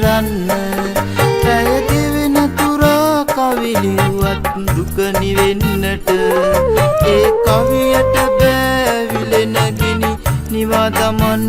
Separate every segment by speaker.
Speaker 1: කරන්න පැය දෙවෙන තුරා කවි ලිව්වත් දුක නිවෙන්නට ඒ කවියට බෑවිලෙන ගිනි නිවා දමන්න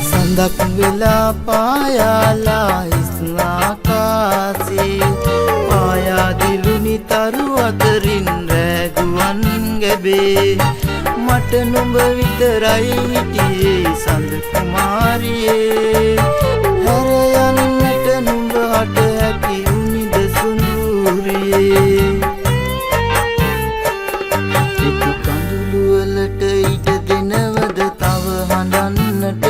Speaker 1: සඳක් වෙලා පායාලා ඉස්නාකාසේ පායාදිලුනි තරු අතරින් රැගුවන් ගැබේ මට නුඹ විතරයි හිටියේ සඳ කුමාරියේ හැර යන්නට නුඹ හට හැකි උනිද සුඳුරියේ සිතු කඳුළු වලට ඉඩ දෙනවද තව හඬන්නට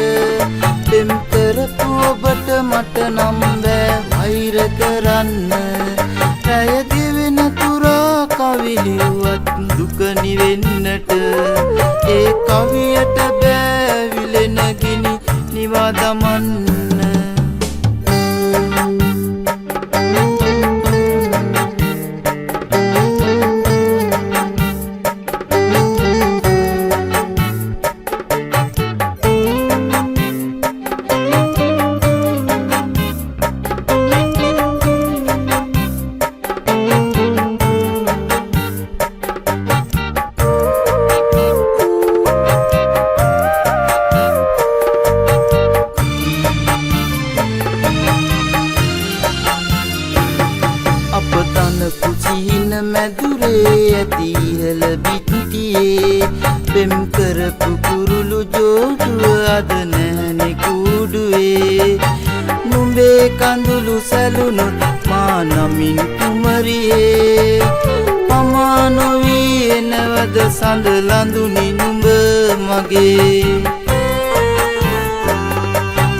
Speaker 1: පෙම් කරපු ඔබට මට නම් බෑ වෛර කරන්න පැය දෙවෙන තුරා කවි ලිව්වත් දුක නිවෙන්නට ඒ කවියට බෑවිලෙන ගිනි නිවා දමන්න කුසිහින මැදුරේ ඇති ඉහළ බිත්තියේ පෙම් කරපු කුරුළු ජෝඩුව අද නැහැනේ කූඩුවේ නුඹේ කඳුළු සැලුනොත් මා නමින් කුමරියේ පමා නොවී එනවද සඳ ලඳුනි නුඹ මගේ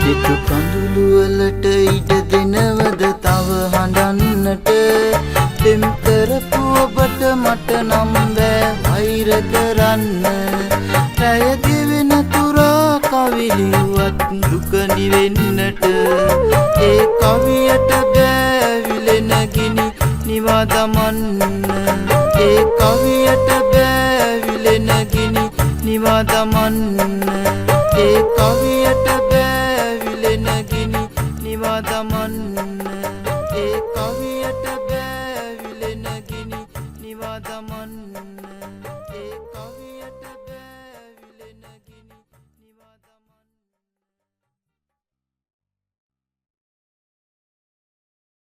Speaker 1: සිතු කඳුළු වලට ඉඩ දෙනවද තව හඬන්නට පෙම් කරපු ඔබට මට නම් බෑ වෛර කරන්න පැය දෙවෙන තුරා කවි ලිව්වත් දුක නිවෙන්නට ඒ කවියට බෑවිලෙන ගිනි නිවා දමන්න ඒ කවියට බෑවිලෙන ගිනි නිවා දමන්න ඒ කවියට